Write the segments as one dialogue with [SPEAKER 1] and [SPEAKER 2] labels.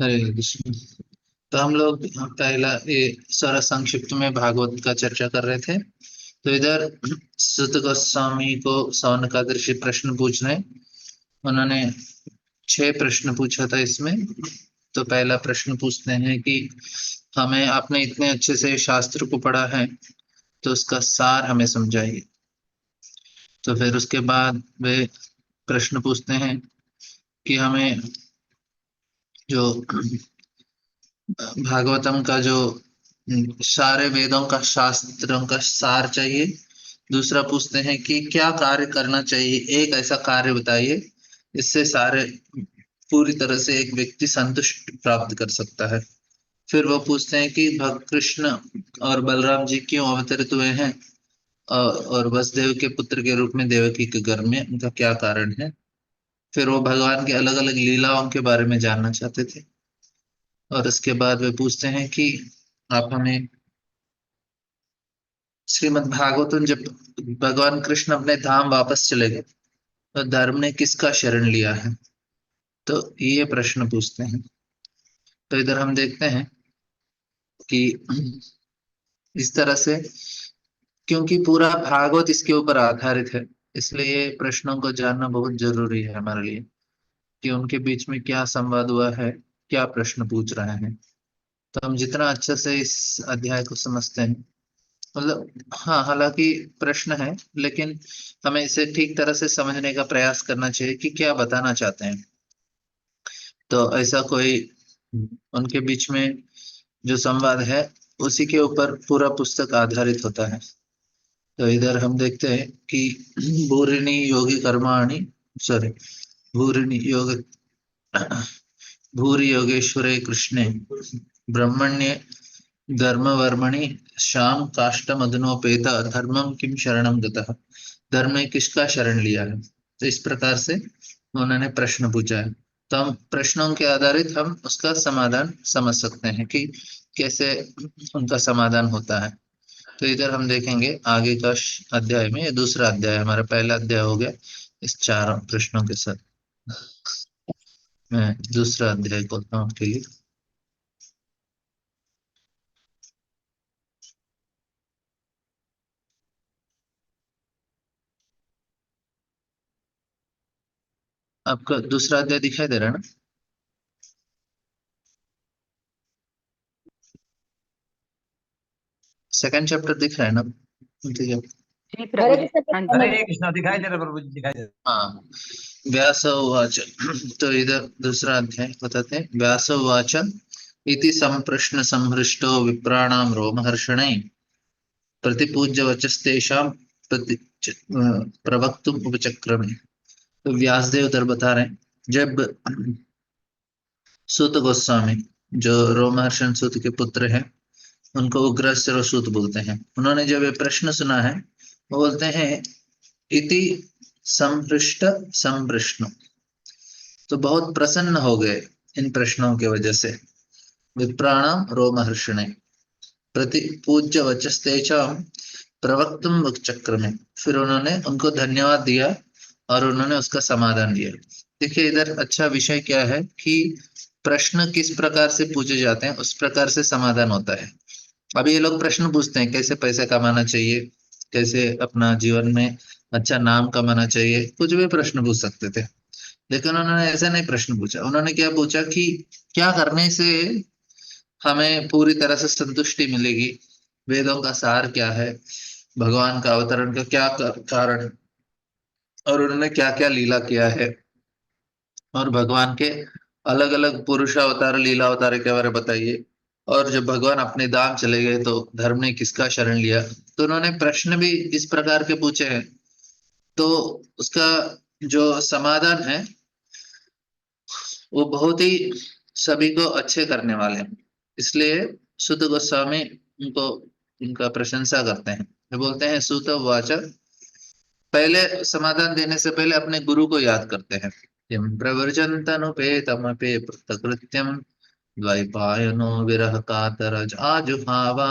[SPEAKER 1] हरे कृष्ण। तो हम लोग पहला ये सारा संक्षिप्त में भागवत का चर्चा कर रहे थे। तो इधर सुत गोस्वामी को सौनकादिक ऋषि प्रश्न पूछ रहे हैं। उन्होंने 6 प्रश्न पूछा था इसमें। तो पहला प्रश्न पूछते हैं कि हमें आपने इतने अच्छे से शास्त्र को पढ़ा है तो उसका सार हमें समझाइए। तो फिर उसके बाद वे प्रश्न पूछते हैं कि हमें जो भागवतम का जो सारे वेदों का शास्त्रों का सार चाहिए। दूसरा पूछते हैं कि क्या कार्य करना चाहिए, एक ऐसा कार्य बताइए इससे सारे पूरी तरह से एक व्यक्ति संतुष्ट प्राप्त कर सकता है। फिर वो पूछते हैं कि भक्त कृष्ण और बलराम जी क्यों अवतरित हुए हैं और वसुदेव के पुत्र के रूप में देवकी के घर में, उनका क्या कारण है। फिर वो भगवान की अलग अलग लीलाओं के बारे में जानना चाहते थे। और उसके बाद वे पूछते हैं कि आप हमें श्रीमद् भागवतम जब भगवान कृष्ण अपने धाम वापस चले गए तो धर्म ने किसका शरण लिया है। तो ये प्रश्न पूछते हैं। तो इधर हम देखते हैं कि इस तरह से, क्योंकि पूरा भागवत इसके ऊपर आधारित है, इसलिए ये प्रश्नों को जानना बहुत जरूरी है हमारे लिए कि उनके बीच में क्या संवाद हुआ है, क्या प्रश्न पूछ रहे हैं। तो हम जितना अच्छे से इस अध्याय को समझते हैं, मतलब हाँ, हालांकि प्रश्न है लेकिन हमें इसे ठीक तरह से समझने का प्रयास करना चाहिए कि क्या बताना चाहते हैं। तो ऐसा कोई उनके बीच में जो संवाद है उसी के ऊपर पूरा पुस्तक आधारित होता है। तो इधर हम देखते हैं कि भूरिणी योगी कर्माणि, सॉरी, भूरिणी योग भूरि योगेश्वरे कृष्णे ब्रह्मण्य धर्म वर्मणि श्याम काष्टम अधुनोपेत धर्मम किम शरणम गतः। धर्म ने किसका शरण लिया है। तो इस प्रकार से उन्होंने प्रश्न पूछा है। तो हम प्रश्नों के आधारित हम उसका समाधान समझ सकते हैं कि कैसे उनका समाधान होता है। तो इधर हम देखेंगे आगे का अध्याय में, ये दूसरा अध्याय, हमारा पहला अध्याय हो गया इस 4 प्रश्नों के साथ। मैं दूसरा अध्याय खोलता हूँ आपके लिए। आपका दूसरा अध्याय दिखाई दे रहा है ना। सेकंड चैप्टर दिख रहा है ना। ठीक है।
[SPEAKER 2] जी प्रभु जी, हाँ जी।
[SPEAKER 3] हरे कृष्णा दिखाई दे रहा प्रभु जी, दिखाई दे रहा।
[SPEAKER 1] हाँ, व्यास उवाच। तो इधर दूसरा अध्याय बताते हैं। व्यास उवाच इति संप्रश्न संहृष्टो विप्राणाम रोमहर्षणे प्रतिपूज्य वचस्तेषां प्रति प्रवक्तुम उपचक्रमे। तो व्यासदेव उधर बता रहे हैं, जब सूत गोस्वामी जो रोमहर्षण सूत के पुत्र हैं, उनको उग्रश्य और सूत बोलते हैं, उन्होंने जब ये प्रश्न सुना है वो बोलते हैं इति संपृष्ट संप्रश्न। तो बहुत प्रसन्न हो गए इन प्रश्नों की वजह से। विप्राणाम रोमहर्षणे प्रति पूज्य वचस्तेचा प्रवक्तुम चक्र में। फिर उन्होंने उनको धन्यवाद दिया और उन्होंने उसका समाधान दिया। देखिए इधर अच्छा विषय क्या है कि प्रश्न किस प्रकार से पूछे जाते हैं उस प्रकार से समाधान होता है। अभी ये लोग प्रश्न पूछते हैं कैसे पैसे कमाना चाहिए, कैसे अपना जीवन में अच्छा नाम कमाना चाहिए, कुछ भी प्रश्न पूछ सकते थे। लेकिन उन्होंने ऐसा नहीं प्रश्न पूछा। उन्होंने क्या पूछा कि क्या करने से हमें पूरी तरह से संतुष्टि मिलेगी, वेदों का सार क्या है, भगवान का अवतरण का क्या कारण है, और उन्होंने क्या क्या लीला किया है, और भगवान के अलग अलग पुरुषावतार लीला अवतार के बारे में बताइए। और जब भगवान अपने धाम चले गए तो धर्म ने किसका शरण लिया। तो उन्होंने प्रश्न भी इस प्रकार के पूछे हैं। तो उसका जो समाधान है वो बहुत ही सभी को अच्छे करने वाले हैं। इसलिए सुत गोस्वामी उनको उनका प्रशंसा करते हैं। वे बोलते हैं सुत वाच, पहले समाधान देने से पहले अपने गुरु को याद करते हैं। यम प्रवर्जन्तनुपेतमपि कृत्यम द्वैपायनो विरह कातरज आजुहावा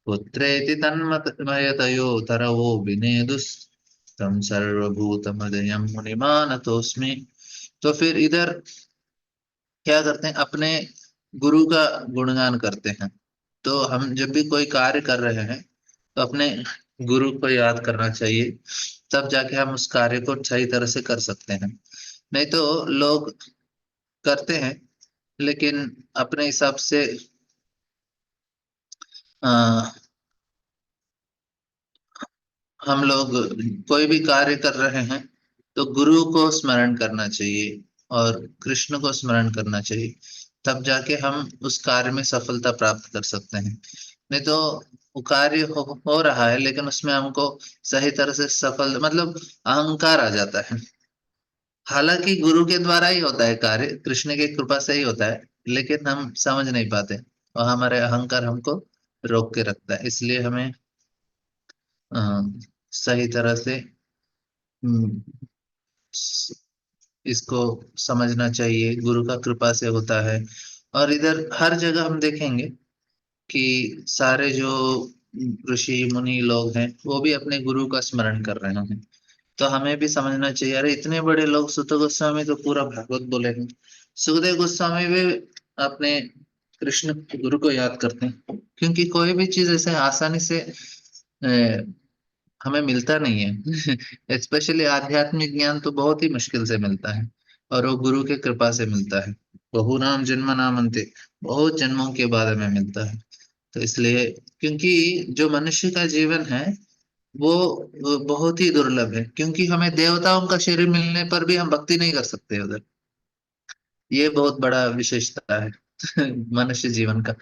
[SPEAKER 1] पुत्रेति तन्मयतयो तरवो विनेदुस् तम सर्वभूतमदयं मुनिमानतोस्मि। तो फिर इधर क्या करते हैं, अपने गुरु का गुणगान करते हैं। तो हम जब भी कोई कार्य कर रहे हैं तो अपने गुरु को याद करना चाहिए, तब जाके हम उस कार्य को सही तरह से कर सकते हैं। नहीं तो लोग करते हैं लेकिन अपने हिसाब से अ, हम लोग कोई भी कार्य कर रहे हैं तो गुरु को स्मरण करना चाहिए और कृष्ण को स्मरण करना चाहिए, तब जाके हम उस कार्य में सफलता प्राप्त कर सकते हैं। नहीं तो वो कार्य हो रहा है लेकिन उसमें हमको सही तरह से सफल मतलब अहंकार आ जाता है। हालांकि गुरु के द्वारा ही होता है कार्य, कृष्ण की कृपा से ही होता है, लेकिन हम समझ नहीं पाते और हमारे अहंकार हमको रोक के रखता है। इसलिए हमें अ, सही तरह से हम्म, इसको समझना चाहिए, गुरु का कृपा से होता है। और इधर हर जगह हम देखेंगे कि सारे जो ऋषि मुनि लोग हैं वो भी अपने गुरु का स्मरण कर रहे हैं। तो हमें भी समझना चाहिए, अरे इतने बड़े लोग, सुत गोस्वामी तो पूरा भागवत बोले हैं, सुखदेव गोस्वामी भी अपने कृष्ण गुरु को याद करते हैं, क्योंकि कोई भी चीज ऐसे आसानी से हमें मिलता नहीं है। स्पेशली आध्यात्मिक ज्ञान तो बहुत ही मुश्किल से मिलता है और वो गुरु के कृपा से मिलता है। बहु नाम जन्म नाम अंते, बहुत जन्मों के बाद हमें मिलता है। तो इसलिए, क्योंकि जो मनुष्य का जीवन है वो बहुत ही दुर्लभ है, क्योंकि हमें देवताओं का शरीर मिलने पर भी हम भक्ति नहीं कर सकते उधर। ये बहुत बड़ा विशेषता है मनुष्य जीवन का।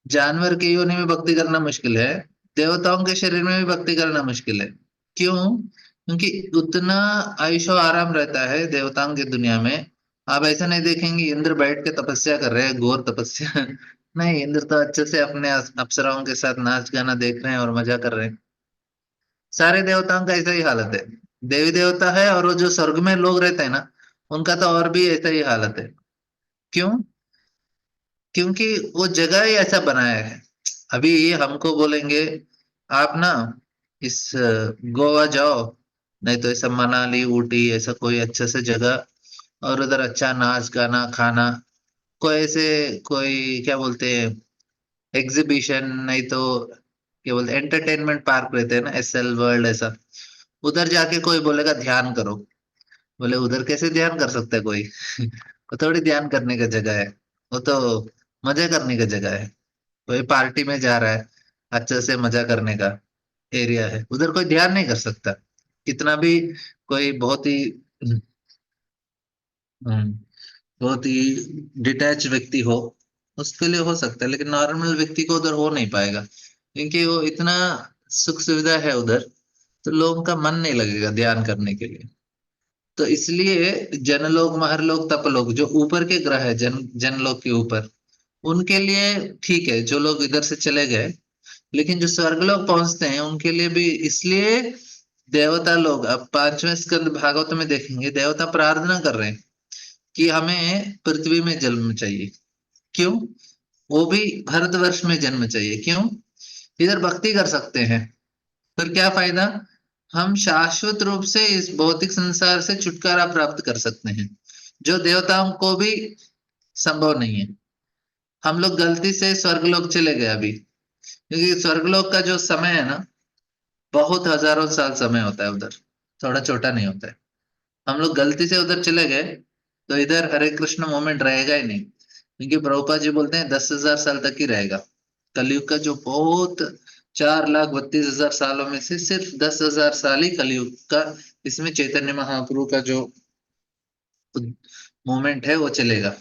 [SPEAKER 1] जानवर की योनि में भक्ति करना मुश्किल है, देवताओं के शरीर में भी भक्ति करना मुश्किल है। क्यों? क्योंकि उतना आयुष्य आराम रहता है देवताओं की दुनिया में। आप ऐसा नहीं देखेंगे इंद्र बैठ के तपस्या कर रहे हैं, घोर तपस्या नहीं, इंद्र तो अच्छे से अपने अप्सराओं के साथ नाच गाना देख रहे हैं और मजा कर रहे हैं। सारे देवताओं का ऐसा ही हालत है। देवी देवता है और वो जो स्वर्ग में लोग रहते हैं ना, उनका तो और भी ऐसा ही हालत है। क्यों? क्योंकि वो जगह ही ऐसा बनाया है। अभी हमको बोलेंगे आप ना इस गोवा जाओ, नहीं तो ऐसा मनाली ऊटी ऐसा कोई अच्छा सा जगह, और उधर अच्छा नाच गाना खाना, कोई ऐसे कोई क्या बोलते हैं एग्जीबिशन, नहीं तो क्या बोलते एंटरटेनमेंट पार्क रहते हैं ना, एसएल वर्ल्ड ऐसा, उधर जाके कोई बोलेगा ध्यान करो। बोले उधर कैसे ध्यान कर सकता है कोई? वो थोड़ी ध्यान करने का जगह है, वो तो मजे करने का जगह है। कोई पार्टी में जा रहा है, अच्छे से मजा करने का एरिया है, उधर कोई ध्यान नहीं कर सकता। कितना भी कोई बहुत ही हम्म, बहुत ही डिटैच व्यक्ति हो, उसके लिए हो सकता है, लेकिन नॉर्मल व्यक्ति को उधर हो नहीं पाएगा, क्योंकि वो इतना सुख सुविधा है उधर, तो लोगों का मन नहीं लगेगा ध्यान करने के लिए। तो इसलिए जनलोक महरलोक तपलोक जो ऊपर के ग्रह है, जनलोक के ऊपर, उनके लिए ठीक है जो लोग इधर से चले गए, लेकिन जो स्वर्गलोक पहुंचते हैं उनके लिए भी इसलिए देवता लोग, अब पांचवें स्कंद भागवत में देखेंगे देवता प्रार्थना कर रहे हैं कि हमें पृथ्वी में जन्म चाहिए। क्यों? वो भी भारतवर्ष में जन्म चाहिए। क्यों? इधर भक्ति कर सकते हैं, फिर क्या फायदा? हम शाश्वत रूप से इस भौतिक संसार से छुटकारा प्राप्त कर सकते हैं, जो देवताओं को भी संभव नहीं है। हम लोग गलती से स्वर्गलोक चले गए अभी, क्योंकि स्वर्गलोक का जो समय है ना, बहुत हजारों साल समय होता है उधर, थोड़ा छोटा नहीं होता है। हम लोग गलती से उधर चले गए तो इधर हरे कृष्ण मोमेंट रहेगा ही नहीं, क्योंकि प्रभुपाद जी बोलते हैं 10,000 साल तक ही रहेगा। कलयुग का जो बहुत 4,32,000 सालों में से सिर्फ 10,000 साल ही कलयुग का, इसमें चैतन्य महाप्रभु का जो मोमेंट है वो चलेगा।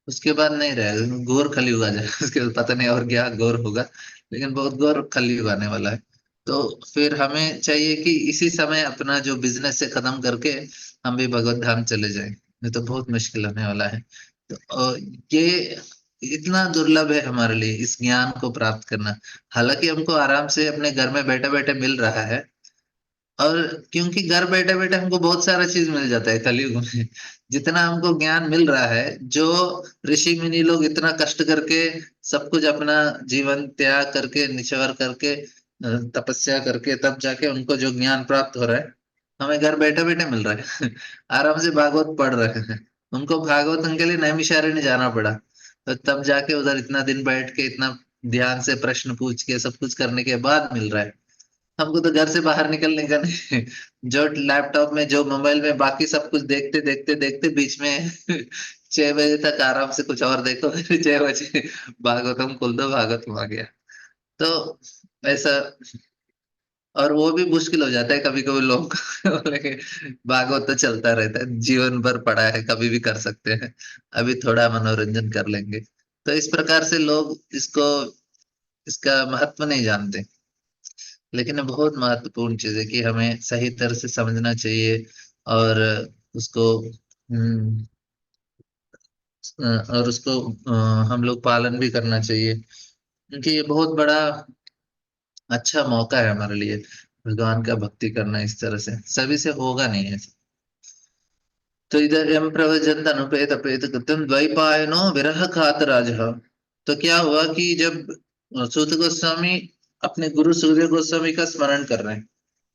[SPEAKER 1] उसके बाद नहीं रहेगा, घोर कलयुग आ जाएगा उसके बाद पता नहीं और क्या घोर होगा, लेकिन बहुत घोर कलयुग आने वाला है। तो फिर हमें चाहिए कि इसी समय अपना जो बिजनेस से खत्म करके हम भी भगवत धाम चले जाएं, नहीं तो बहुत मुश्किल होने वाला है। तो ये इतना दुर्लभ है हमारे लिए इस ज्ञान को प्राप्त करना। हालांकि हमको आराम से अपने घर में बैठे बैठे मिल रहा है, और क्योंकि घर बैठे बैठे हमको बहुत सारा चीज मिल जाता है कलयुग में, जितना हमको ज्ञान मिल रहा है, जो ऋषि मुनि लोग इतना कष्ट करके सब कुछ अपना जीवन त्याग करके निछावर करके तपस्या करके तब जाके उनको जो ज्ञान प्राप्त हो रहा है, हमें घर बैठे बैठे मिल रहा है आराम से भागवत पढ़ रहे हैं, उनको भागवतम के लिए नैमिषारण्य जाना पड़ा, तो तब जाके उधर इतना दिन बैठ के इतना ध्यान से प्रश्न पूछ के सब कुछ करने के बाद मिल रहा है। हमको तो घर से बाहर निकलने का नहीं। जो लैपटॉप में जो मोबाइल में बाकी सब कुछ देखते देखते देखते बीच में 6 बजे तक आराम से कुछ और देखो, फिर 6 बजे भागवतम खोल दो, भागवतम आ गया। तो ऐसा, और वो भी मुश्किल हो जाता है कभी कभी लोग बोलेंगे भागवत तो चलता रहता है, जीवन भर पड़ा है, कभी भी कर सकते हैं, अभी थोड़ा मनोरंजन कर लेंगे। तो इस प्रकार से लोग इसको, इसका महत्व नहीं जानते। लेकिन ये बहुत महत्वपूर्ण चीज है कि हमें सही तरह से समझना चाहिए, और उसको और उसको हम लोग पालन भी करना चाहिए, क्योंकि ये बहुत बड़ा अच्छा मौका है हमारे लिए, भगवान का भक्ति करना इस तरह से सभी से होगा नहीं है। तो इधर यम प्रवचन अनुपेत अपेत कृतम द्वैपायनो विरह कातराजः। तो क्या हुआ कि जब सूत गोस्वामी अपने गुरु सुखदेव गोस्वामी का स्मरण कर रहे हैं,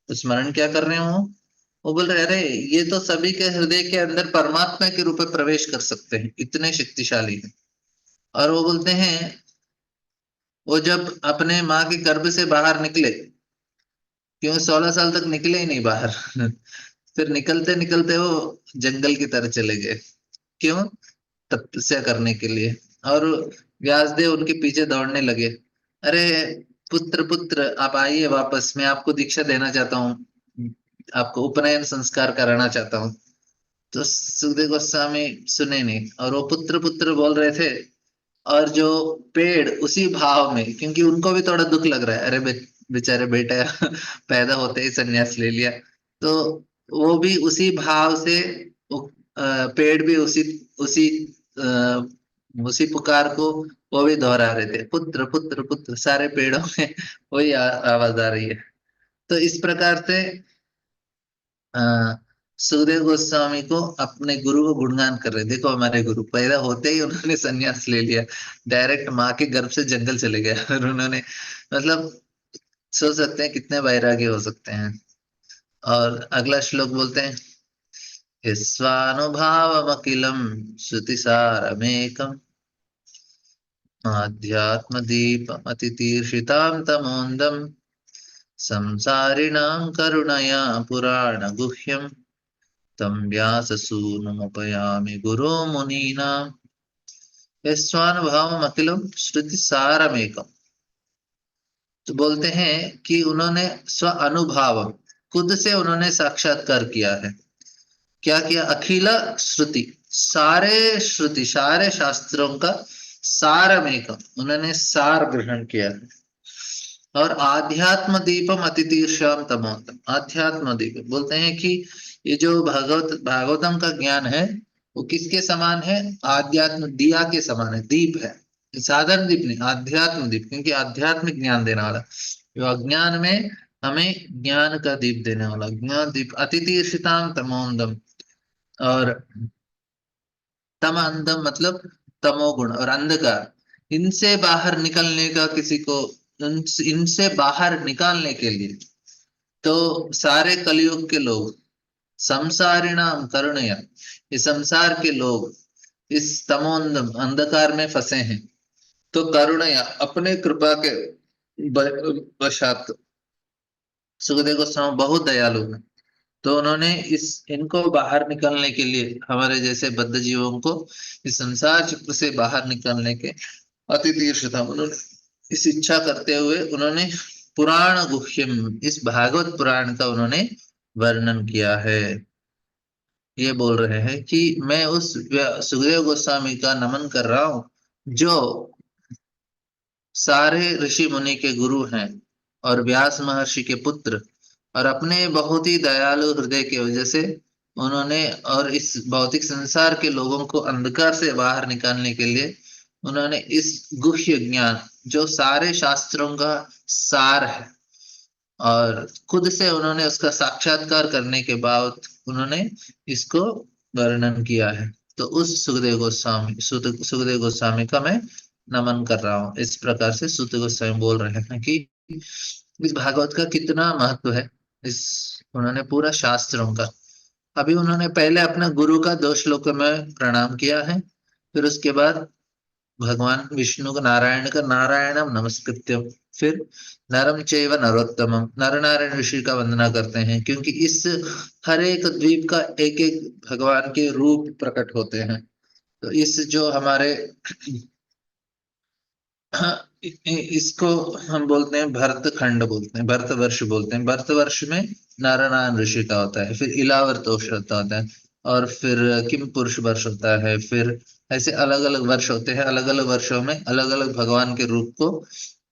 [SPEAKER 1] तो स्मरण क्या कर रहे हो, वो बोल रहे अरे ये तो सभी के हृदय के अंदर परमात्मा के रूप में प्रवेश कर सकते हैं, इतने शक्तिशाली हैं। और वो बोलते हैं वो जब अपने माँ के गर्भ से बाहर निकले, क्यों 16 साल तक निकले ही नहीं बाहर फिर निकलते निकलते वो जंगल की तरह चले गए, क्यों, तपस्या करने के लिए। और व्यासदेव उनके पीछे दौड़ने लगे, अरे पुत्र पुत्र आप आइए वापस, मैं आपको दीक्षा देना चाहता हूँ, आपको उपनयन संस्कार कराना चाहता हूँ। तो सुखदेव गोस्वामी सुने नहीं, और वो पुत्र पुत्र बोल रहे थे। और जो पेड़ उसी भाव में, क्योंकि उनको भी थोड़ा दुख लग रहा है, अरे बेचारे बेटा पैदा होते ही संन्यास ले लिया, तो वो भी उसी भाव से पेड़ भी उसी उसी उसी पुकार को वो भी दोहरा रहे थे, पुत्र पुत्र पुत्र, सारे पेड़ों में वही आवाज आ रही है। तो इस प्रकार से आ, सुखदेव गोस्वामी को अपने गुरु को गुणगान कर रहे, देखो हमारे गुरु पैदा होते ही उन्होंने संन्यास ले लिया, डायरेक्ट माँ के गर्भ से जंगल चले गए और उन्होंने, मतलब सोच सकते हैं कितने वैराग्य हो सकते हैं। और अगला श्लोक बोलते हैं, स्वानुभावमखिलं श्रुतिसारमेकम् आध्यात्मदीपमतितीर्षितां तमोन्दम् संसारिणां करुणया पुराणगुह्यम् तं व्याससूनुमुपयामि गुरो मुनीनां स्वानुभावम् अखिलम् श्रुतिसारमेकम्। तो बोलते हैं कि उन्होंने स्व अनुभव, खुद से उन्होंने साक्षात्कार किया है, क्या किया, अखिला श्रुति, सारे श्रुति सारे शास्त्रों का सारमेकम, उन्होंने सार ग्रहण किया है। और आध्यात्म दीपम अतितीर्षाम तमोतम, आध्यात्म दीप बोलते हैं कि ये जो भागवतम का ज्ञान है वो किसके समान है, आध्यात्म दिया के समान है, दीप है, साधारण दीप नहीं, आध्यात्म दीप, क्योंकि आध्यात्मिक ज्ञान देने वाला, जो अज्ञान में हमें ज्ञान का दीप देने वाला, ज्ञान दीप अतितीर्षिताम तमोन्दम। और तम अंधम मतलब तमोगुण और अंधकार, इनसे बाहर निकलने का किसी को, इनसे बाहर निकालने के लिए तो सारे कलयुग के लोग, संसारिणाम करुणया, ये संसार के लोग इस तमोंदम अंधकार में फंसे हैं, तो करुणया अपने कृपा के वशात, सुखदेव गोस्वामी बहुत दयालु है, तो उन्होंने इस इनको बाहर निकलने के लिए, हमारे जैसे बद्ध जीवों को इस संसार चक्र से बाहर निकलने के अति तीव्रता, उन्होंने इस इच्छा करते हुए उन्होंने पुराण गुह्यम, इस भागवत पुराण का उन्होंने वर्णन किया है। ये बोल रहे हैं कि मैं उस सुखदेव गोस्वामी का नमन कर रहा हूं, जो सारे ऋषि मुनि के गुरु हैं और व्यास महर्षि के पुत्र, और अपने बहुत ही दयालु हृदय की वजह से उन्होंने, और इस भौतिक संसार के लोगों को अंधकार से बाहर निकालने के लिए उन्होंने इस गुह्य ज्ञान, जो सारे शास्त्रों का सार है, और खुद से उन्होंने उसका साक्षात्कार करने के बाद उन्होंने इसको वर्णन किया है। तो उस सुखदेव गोस्वामी का मैं नमन कर रहा हूँ। इस प्रकार से सुत गोस्वामी बोल रहे हैं कि इस भागवत का कितना महत्व है, इस उन्होंने पूरा शास्त्रों का अभी उन्होंने पहले अपना गुरु का 2 श्लोकों में प्रणाम किया है, फिर उसके बाद भगवान विष्णु का नारायणम नमस्कृत्यम, फिर नरम चैव नरोत्तमम, नर नारायण ऋषि का वंदना करते हैं, क्योंकि इस हर एक द्वीप का एक एक भगवान के रूप प्रकट होते हैं। तो इस जो हमारे इसको हम बोलते हैं भरत खंड, बोलते हैं भरत वर्ष, बोलते हैं भरत वर्ष में नारायण ऋषि का होता है, फिर इलावर्तोष होता है, और फिर किम पुरुष वर्ष होता है, फिर ऐसे अलग अलग वर्ष होते हैं। अलग अलग वर्षों में अलग अलग भगवान के रूप को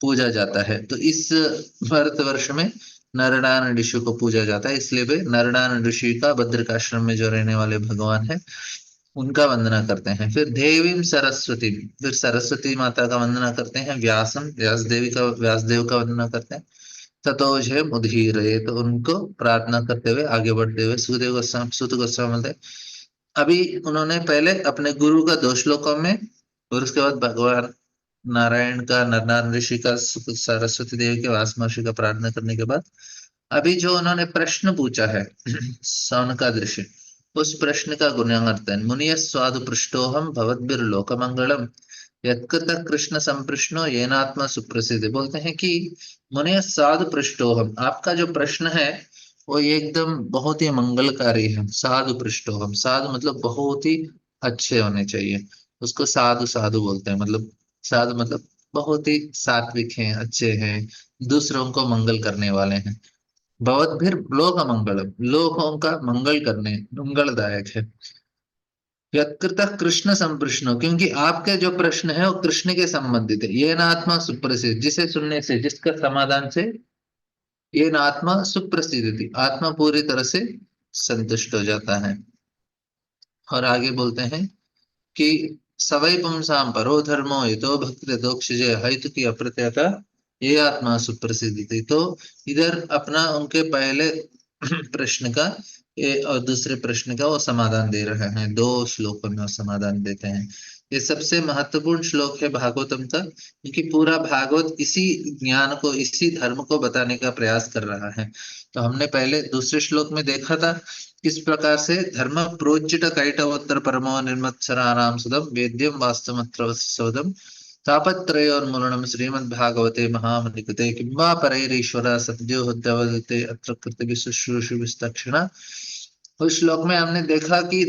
[SPEAKER 1] पूजा जाता है। तो इस भरत वर्ष में नारायण ऋषि को पूजा जाता है, इसलिए वे नारायण ऋषि का बद्रिकाश्रम में जो रहने वाले भगवान है उनका वंदना करते हैं। फिर देवीं सरस्वती, फिर सरस्वती माता का वंदना करते हैं। व्यास देव का वंदना करते हैं। ततोजय मुदीरये, तो उनको प्रार्थना करते हुए आगे बढ़ते हुए सुत गोस्वामी बोलते हैं, अभी उन्होंने पहले अपने गुरु का 2 श्लोकों में, और उसके बाद भगवान नारायण का, नरनारायण ऋषि का, सरस्वती देवी के, व्यास महर्षि का प्रार्थना करने के बाद अभी जो उन्होंने प्रश्न पूछा है सौनकादि ऋषि, उस प्रश्न का गुणार्तन, मुनिय स्वादु पृष्ठोहम भवद्भिर्लोक मंगलम यत्कृत कृष्ण संप्रश्नो येनात्मा सुप्रसिद्ध, बोलते हैं कि मुनिय साधु पृष्ठोहम, आपका जो प्रश्न है वो एकदम बहुत ही मंगलकारी है। साधु पृष्ठोहम, साधु मतलब बहुत ही अच्छे होने चाहिए, उसको साधु साधु बोलते हैं। मतलब साधु मतलब बहुत ही सात्विक हैं, अच्छे हैं, दूसरों को मंगल करने वाले हैं। भवद्भिर लोक मंगलम, लोकों का मंगल करने, मंगलदायक है। यत्कृत कृष्ण संप्रश्नो, क्योंकि आपके जो प्रश्न है वो कृष्ण के संबंधित है। ये न आत्मा सुप्रसिद्ध, जिसे सुनने से, जिसका समाधान से, ये न आत्मा सुप्रसिद्ध थी, आत्मा पूरी तरह से संतुष्ट हो जाता है। और आगे बोलते हैं कि सवै पुंसाम परो धर्मो यतो भक्ति दोक्षजे हेतु की अप्रत्यता, ये आत्मा सुप्रसिद्धि थी। तो इधर अपना उनके पहले प्रश्न का और दूसरे प्रश्न का वो समाधान दे रहे हैं। 2 श्लोकों में वो समाधान देते हैं। ये सबसे महत्वपूर्ण श्लोक है भागवतम का, क्योंकि पूरा भागवत इसी ज्ञान को, इसी धर्म को बताने का प्रयास कर रहा है। तो हमने पहले दूसरे श्लोक में देखा था किस प्रकार से धर्म प्रोज्जित कैटवोत्तर परमो निर्मत्सराणाम सुदम वेद्यम वास्तवमत्र सौदम तापत्रयोन्मूलनम श्रीमद्भागवते महामनिकृते किंवा परैरीश्वर सद्यो हृदयवदते अत्र कृतभि शुश्रूषु विस्तक्षणा। उस श्लोक में हमने देखा कि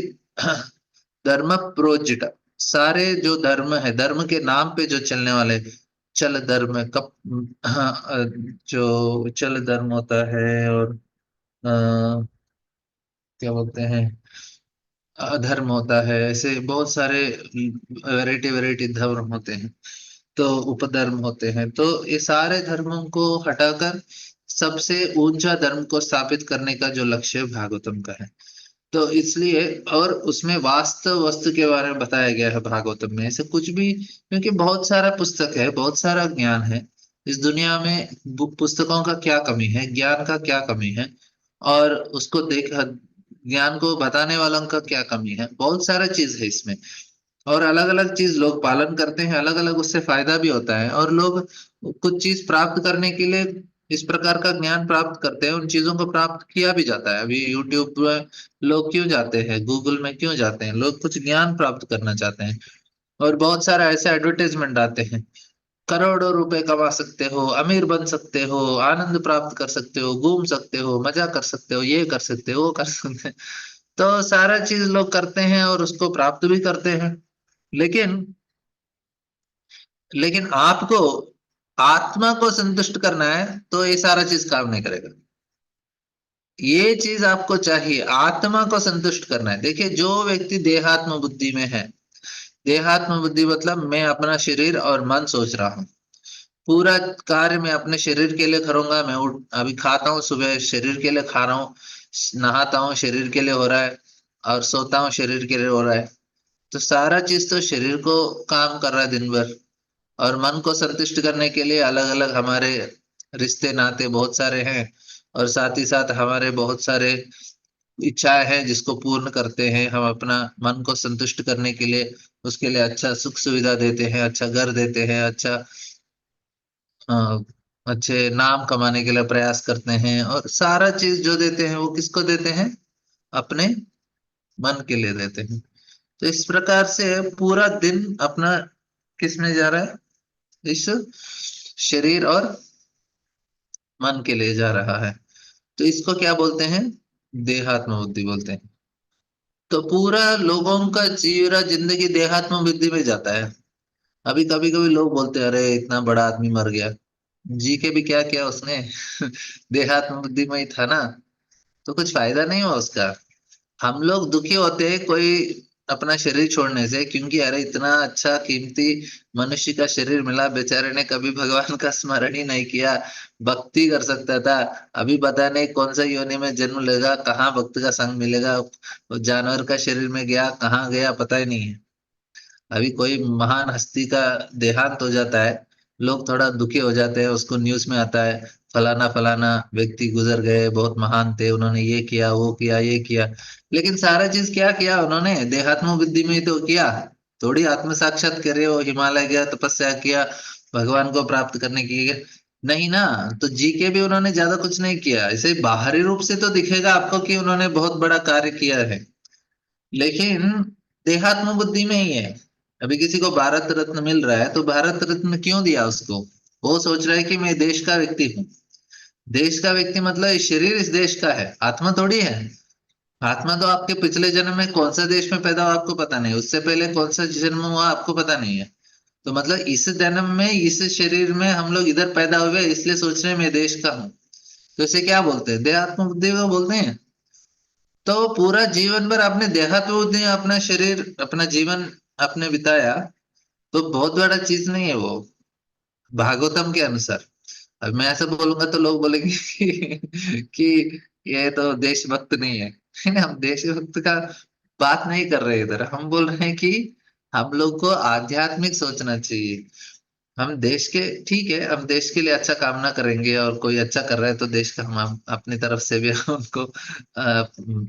[SPEAKER 1] धर्म प्रोज्जित, सारे जो धर्म है, धर्म के नाम पे जो चलने वाले चल धर्म कप, जो चल धर्म होता है, और क्या बोलते हैं, अधर्म होता है, ऐसे बहुत सारे वैरायटी वैरायटी धर्म होते हैं, तो उपधर्म होते हैं। तो ये सारे धर्मों को हटाकर सबसे ऊंचा धर्म को स्थापित करने का जो लक्ष्य है भागवतम का है। तो इसलिए, और उसमें वास्तव वस्तु के बारे में बताया गया है भागवतम में, ऐसे कुछ भी, क्योंकि बहुत सारा पुस्तक है, बहुत सारा ज्ञान है इस दुनिया में। पुस्तकों का क्या कमी है, ज्ञान का क्या कमी है, और उसको देख, ज्ञान को बताने वालों का क्या कमी है, बहुत सारा चीज है इसमें। और अलग अलग चीज लोग पालन करते हैं, अलग अलग उससे फायदा भी होता है, और लोग कुछ चीज प्राप्त करने के लिए इस प्रकार का ज्ञान प्राप्त करते हैं, उन चीजों को प्राप्त किया भी जाता है। अभी यूट्यूब में लोग क्यों जाते हैं, गूगल में क्यों जाते हैं, लोग कुछ ज्ञान प्राप्त करना चाहते हैं। और बहुत सारा ऐसे एडवर्टाइजमेंट आते हैं, करोड़ों रुपए कमा सकते हो, अमीर बन सकते हो, आनंद प्राप्त कर सकते हो, घूम सकते हो, मजा कर सकते हो, ये कर सकते हो, वो कर सकते हैं। तो सारा चीज लोग करते हैं और उसको प्राप्त भी करते हैं। लेकिन लेकिन आपको आत्मा को संतुष्ट करना है तो ये सारा चीज काम नहीं करेगा। ये चीज आपको चाहिए, आत्मा को संतुष्ट करना है। देखिए, जो व्यक्ति देहात्म बुद्धि में है, देहात्म बुद्धि मतलब मैं अपना शरीर और मन सोच रहा हूँ, पूरा कार्य मैं अपने शरीर के लिए करूंगा। मैं अभी खाता हूँ, सुबह शरीर के लिए खा रहा हूँ, नहाता हूँ शरीर के लिए हो रहा है, और सोता हूँ शरीर के लिए हो रहा है। तो सारा चीज तो शरीर को काम कर रहा है दिन भर, और मन को संतुष्ट करने के लिए अलग अलग हमारे रिश्ते नाते बहुत सारे हैं, और साथ ही साथ हमारे बहुत सारे इच्छाएं हैं जिसको पूर्ण करते हैं हम अपना मन को संतुष्ट करने के लिए। उसके लिए अच्छा सुख सुविधा देते हैं, अच्छा घर देते हैं, अच्छा अच्छे नाम कमाने के लिए प्रयास करते हैं, और सारा चीज जो देते हैं वो किसको देते हैं, अपने मन के लिए देते हैं। तो इस प्रकार से पूरा दिन अपना किस में जा रहा है, इस शरीर और मन के लिए जा रहा है। तो इसको क्या बोलते हैं, देहात्म बुद्धि बोलते हैं। तो पूरा लोगों का जीरा जिंदगी देहात्म बुद्धि में जाता है। अभी कभी कभी लोग बोलते हैं अरे इतना बड़ा आदमी मर गया, जी के भी क्या किया उसने देहात्म बुद्धि में ही था ना, तो कुछ फायदा नहीं हुआ उसका। हम लोग दुखी होते हैं कोई अपना शरीर छोड़ने से, क्योंकि अरे इतना अच्छा कीमती मनुष्य का शरीर मिला, बेचारे ने कभी भगवान का स्मरण ही नहीं किया, भक्ति कर सकता था, अभी पता नहीं कौन सा योनि में जन्म लेगा, कहाँ भक्त का संग मिलेगा, वो जानवर का शरीर में गया कहाँ गया पता ही नहीं है। अभी कोई महान हस्ती का देहांत हो जाता है, लोग थोड़ा दुखी हो जाते हैं, उसको न्यूज में आता है फलाना फलाना व्यक्ति गुजर गए, बहुत महान थे, उन्होंने ये किया वो किया ये किया। लेकिन सारा चीज क्या किया उन्होंने, देहात्म बुद्धि में ही तो किया। थोड़ी आत्म साक्षात करे, वो हिमालय गया, तपस्या किया, भगवान को प्राप्त करने की नहीं ना। तो जी के भी उन्होंने ज्यादा कुछ नहीं किया, ऐसे बाहरी रूप से तो दिखेगा आपको कि उन्होंने बहुत बड़ा कार्य किया है, लेकिन देहात्म बुद्धि में ही है। अभी किसी को भारत रत्न मिल रहा है तो भारत रत्न क्यों दिया उसको, वो सोच रहा है कि मैं देश का व्यक्ति हूँ। देश का व्यक्ति मतलब ये शरीर इस देश का है, आत्मा थोड़ी है। आत्मा तो आपके पिछले जन्म में कौन सा देश में पैदा हुआ आपको पता नहीं, उससे पहले कौन सा जन्म हुआ आपको पता नहीं है। तो मतलब इस जन्म में इस शरीर में हम लोग इधर पैदा हुए, इसलिए सोच रहे हैं मैं देश का हूँ। तो इसे क्या बोलते हैं, देहात्म बुद्धि को बोलते हैं। तो पूरा जीवन भर आपने देखा तो उसने अपना शरीर अपना जीवन आपने बिताया, तो बहुत बड़ा चीज नहीं है वो, भागवतम के अनुसार। अब मैं ऐसा बोलूंगा तो लोग बोलेंगे कि ये तो देशभक्त नहीं है हम देशभक्त का बात नहीं कर रहे इधर, हम बोल रहे हैं कि हम लोग को आध्यात्मिक सोचना चाहिए। हम देश के, ठीक है हम देश के लिए अच्छा कामना करेंगे, और कोई अच्छा कर रहा है तो देश का हम अपनी तरफ से भी उनको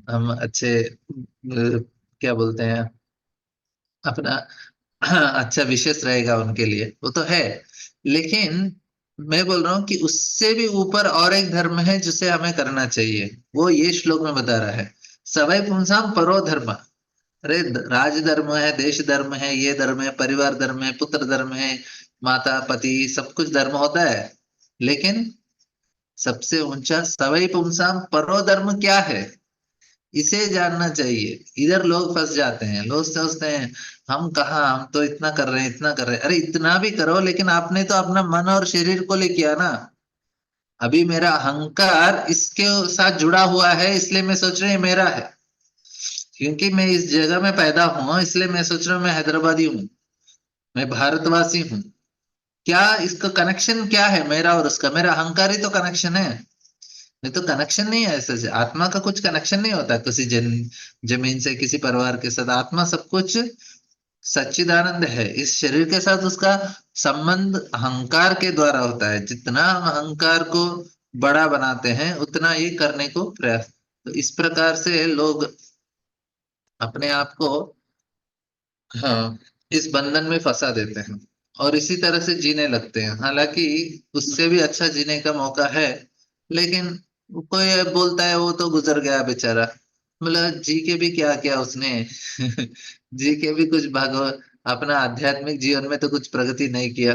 [SPEAKER 1] हम अच्छे क्या बोलते हैं अपना अच्छा विशेष रहेगा उनके लिए, वो तो है। लेकिन मैं बोल रहा हूँ कि उससे भी ऊपर और एक धर्म है जिसे हमें करना चाहिए, वो ये श्लोक में बता रहा है, सवै पुंसाम परो धर्म। अरे राज धर्म है, देश धर्म है, ये धर्म है, परिवार धर्म है, पुत्र धर्म है, माता पति सब कुछ धर्म होता है, लेकिन सबसे ऊंचा सवै पुंसाम परो धर्म क्या है, इसे जानना चाहिए। इधर लोग फंस जाते हैं, लोग सोचते हैं हम कहाँ, हम तो इतना कर रहे हैं इतना कर रहे हैं, अरे इतना भी करो लेकिन आपने तो अपना मन और शरीर को ले किया ना। अभी मेरा अहंकार इसके साथ जुड़ा हुआ है, इसलिए मैं सोच रही हूँ मेरा है, क्योंकि मैं इस जगह में पैदा हुआ इसलिए मैं सोच रहा हूँ मैं हैदराबादी हूँ, मैं भारतवासी हूँ। क्या इसका कनेक्शन क्या है मेरा और उसका, मेरा अहंकार ही तो कनेक्शन है, नहीं तो कनेक्शन नहीं है ऐसे से। आत्मा का कुछ कनेक्शन नहीं होता किसी जमीन से, किसी परिवार के साथ, आत्मा सब कुछ सच्चिदानंद है, इस शरीर के साथ उसका संबंध अहंकार के द्वारा होता है। जितना हम अहंकार को बड़ा बनाते हैं उतना ये करने को प्रयास, तो इस प्रकार से लोग अपने आप को, हाँ, इस बंधन में फंसा देते हैं और इसी तरह से जीने लगते हैं। हालांकि उससे भी अच्छा जीने का मौका है, लेकिन कोई बोलता है वो तो गुजर गया बेचारा, मतलब जी के भी क्या किया उसने जी के भी कुछ भागो, अपना आध्यात्मिक जीवन में तो कुछ प्रगति नहीं किया,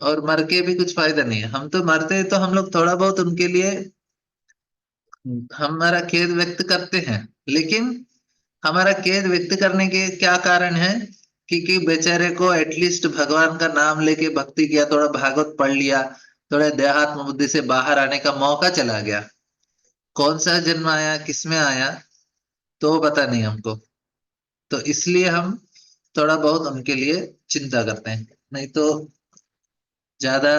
[SPEAKER 1] और मर के भी कुछ फायदा नहीं है। हम तो मरते हैं तो हम लोग थोड़ा बहुत उनके लिए हमारा खेद व्यक्त करते हैं, लेकिन हमारा खेद व्यक्त करने के क्या कारण है, क्योंकि बेचारे को एटलीस्ट भगवान का नाम लेके भक्ति किया, थोड़ा भागवत पढ़ लिया, थोड़ा देहात्म बुद्धि से बाहर आने का मौका चला गया। कौन सा जन्म आया किसमें आया तो पता नहीं हमको, तो इसलिए हम थोड़ा बहुत उनके लिए चिंता करते हैं, नहीं तो ज्यादा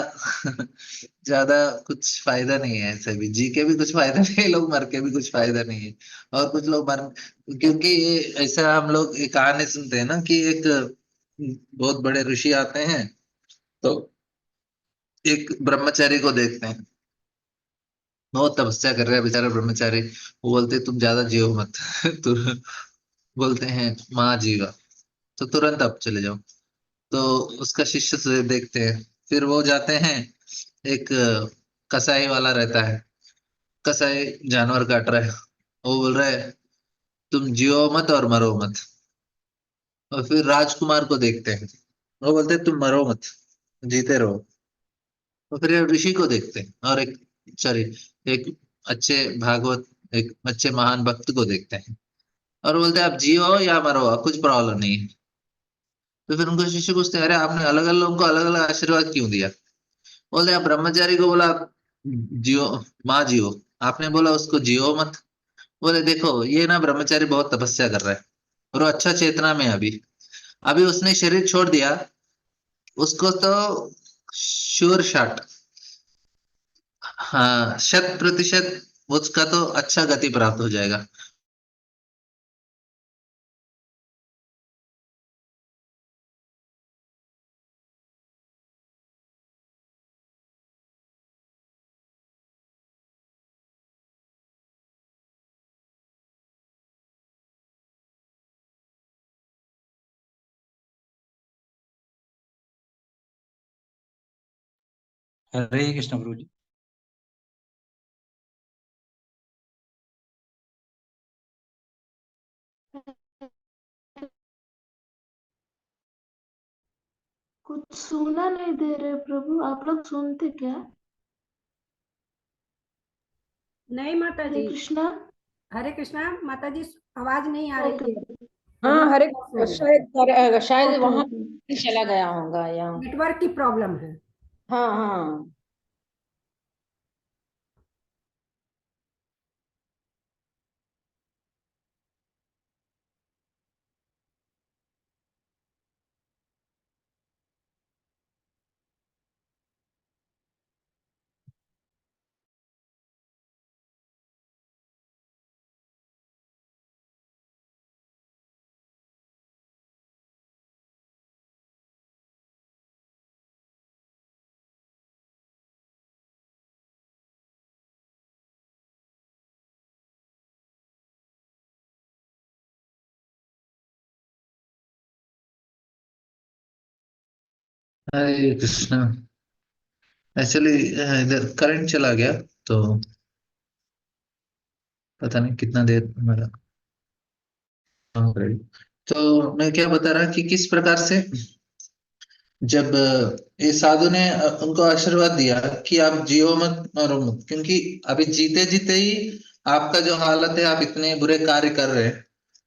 [SPEAKER 1] ज्यादा कुछ फायदा नहीं है। ऐसे भी जी के भी कुछ फायदा नहीं है, लोग मर के भी कुछ फायदा नहीं है। और कुछ लोग मर, क्योंकि ये ऐसा हम लोग एक कहानी सुनते हैं ना कि एक बहुत बड़े ऋषि आते हैं, तो एक ब्रह्मचारी को देखते हैं, बहुत तपस्या कर रहे हैं बेचारा ब्रह्मचारी, वो बोलते तुम ज्यादा जियो मत तो बोलते हैं माँ जीवा, तो तुरंत आप चले जाओ। तो उसका शिष्य से देखते हैं, फिर वो जाते हैं, एक कसाई वाला रहता है, कसाई जानवर काट रहा है, वो बोल रहा है तुम जियो मत और मरो मत। और फिर राजकुमार को देखते हैं, वो बोलते हैं तुम मरो मत, जीते रहो। तो फिर ऋषि को देखते हैं और एक, सॉरी, एक अच्छे भागवत, एक अच्छे महान भक्त को देखते हैं और बोलते हैं आप जियो या मरो, कुछ प्रॉब्लम नहीं है। तो फिर उनको शिष्य पूछते हैं अरे आपने अलग अलग लोगों को अलग अलग आशीर्वाद क्यों दिया? बोलते आप ब्रह्मचारी को बोला आप जियो, माँ जियो, आपने बोला उसको जियो मत। बोले देखो ये ना ब्रह्मचारी बहुत तपस्या कर रहा है और वो अच्छा चेतना में है अभी, अभी उसने शरीर छोड़ दिया, उसको तो श्योर शॉट, हाँ 100% उसका तो अच्छा गति प्राप्त हो जाएगा।
[SPEAKER 3] हरे कृष्ण प्रभु जी।
[SPEAKER 4] कुछ सुना नहीं दे रहे प्रभु, आप लोग सुनते क्या?
[SPEAKER 5] नहीं माता
[SPEAKER 4] हरे
[SPEAKER 5] जी।
[SPEAKER 4] कृष्णा।
[SPEAKER 5] हरे कृष्णा माता जी, आवाज नहीं आ रही
[SPEAKER 4] ओके
[SPEAKER 5] है।
[SPEAKER 2] हाँ हरे, शायद शायद
[SPEAKER 4] ओके
[SPEAKER 2] वहां
[SPEAKER 4] ओके।
[SPEAKER 2] चला गया होगा यहाँ।
[SPEAKER 5] नेटवर्क की प्रॉब्लम है।
[SPEAKER 2] हाँ हाँ।
[SPEAKER 1] हरे कृष्णा। एक्चुअली इधर करंट चला गया तो पता नहीं कितना देर हमारा काम करेगा। तो मैं क्या बता रहा कि किस प्रकार से जब ये साधु ने उनको आशीर्वाद दिया कि आप जियो मत मरो मत, क्योंकि अभी जीते जीते ही आपका जो हालत है, आप इतने बुरे कार्य कर रहे हैं,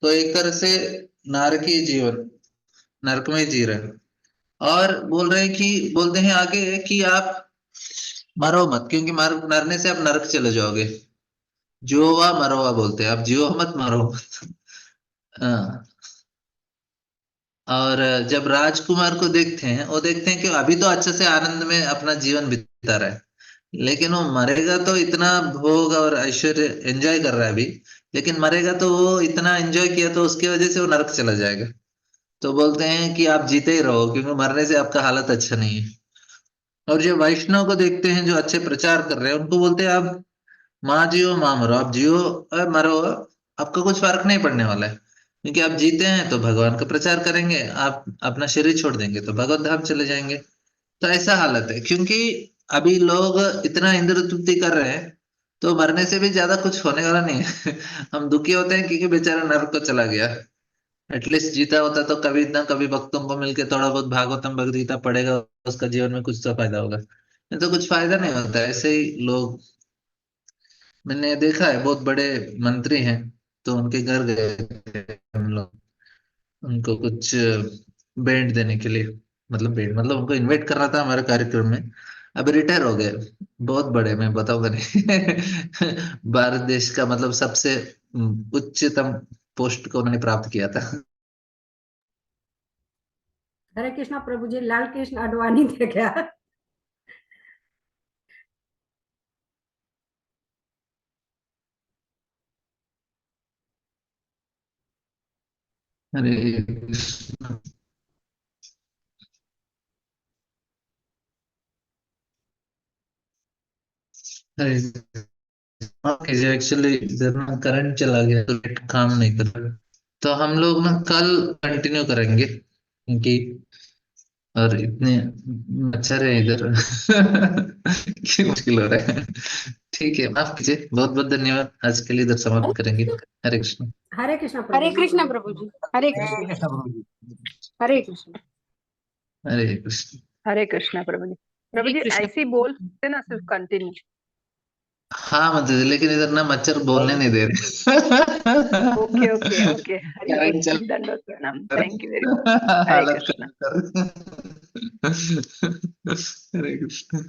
[SPEAKER 1] तो एक तरह से नारकीय जीवन, नरक में जी रहे हैं। और बोल रहे हैं कि बोलते हैं आगे कि आप मरो मत, क्योंकि मरने से आप नरक चले जाओगे। जियोवा मरोवा बोलते हैं, आप जियो मत मरो मत। हाँ। और जब राजकुमार को देखते हैं, वो देखते हैं कि अभी तो अच्छे से आनंद में अपना जीवन बिता रहा है, लेकिन वो मरेगा तो इतना भोग और ऐश्वर्य एंजॉय कर रहा है अभी, लेकिन मरेगा तो वो इतना एंजॉय किया तो उसकी वजह से वो नरक चला जाएगा। तो बोलते हैं कि आप जीते ही रहो, क्योंकि मरने से आपका हालत अच्छा नहीं है। और जो वैष्णव को देखते हैं जो अच्छे प्रचार कर रहे हैं, उनको बोलते हैं आप माँ जियो माँ मरो, आप जियो और मरो, आपको कुछ फर्क नहीं पड़ने वाला है, क्योंकि आप जीते हैं तो भगवान का प्रचार करेंगे, आप अपना शरीर छोड़ देंगे तो भगवत धाम चले जाएंगे। तो ऐसा हालत है, क्योंकि अभी लोग इतना इंद्र तृप्ति कर रहे हैं, तो मरने से भी ज्यादा कुछ होने वाला नहीं है। हम दुखी होते हैं क्योंकि बेचारा नरक को चला गया। एटलीस्ट जीता होता तो कभी ना कभी भक्तों को मिलके थोड़ा बहुत भागवतम भगवद गीता पढ़ेगा, उसका जीवन में कुछ तो फायदा होगा, नहीं तो कुछ फायदा नहीं होता है। ऐसे ही लोग, मैंने देखा है बहुत बड़े मंत्री हैं, तो उनके घर गए थे हम लोग, उनको कुछ बैंड देने के लिए, मतलब बैंड मतलब उनको इनवाइट कर रहा था हमारे कार्यक्रम में। अभी रिटायर हो गए, बहुत बड़े, मैं बताऊंगा नहीं। भारत देश का मतलब सबसे उच्चतम पोस्ट को उन्होंने प्राप्त किया था।
[SPEAKER 5] हरे कृष्णा प्रभु जी, लाल कृष्ण आडवाणी थे क्या?
[SPEAKER 1] हरे कृष्ण। हरे, एक्चुअली इधर ना करंट चला गया तो नेट काम नहीं कर रहा, तो हम लोग ना कल कंटिन्यू करेंगे, क्योंकि और इतने मच्छर है इधर कि मुश्किल हो रहा है। ठीक है, माफ कीजिए, बहुत बहुत धन्यवाद। आज के लिए इधर समाप्त करेंगे। हरे कृष्ण।
[SPEAKER 5] हरे कृष्णा
[SPEAKER 2] हरे
[SPEAKER 5] प्रभु जी।
[SPEAKER 2] कृष्णा प्रभु जी, हरे कृष्ण,
[SPEAKER 3] हरे कृष्ण प्रभु जी।
[SPEAKER 2] हरे कृष्ण।
[SPEAKER 1] हरे कृष्ण।
[SPEAKER 6] हरे कृष्णा प्रभु जी। प्रभु जी ऐसे ही बोल सकते ना, सिर्फ कंटिन्यू।
[SPEAKER 1] हाँ मतलब, लेकिन इधर ना मच्छर बोलने नहीं दे रहे।
[SPEAKER 6] ओके ओके ओके, हरे
[SPEAKER 1] करंट चल
[SPEAKER 6] कृष्ण, दंडवत प्रणाम, थैंक यू वेरी मच। हरे
[SPEAKER 1] हालत
[SPEAKER 6] कृष्ण।
[SPEAKER 1] खराब कर। हरे कृष्ण।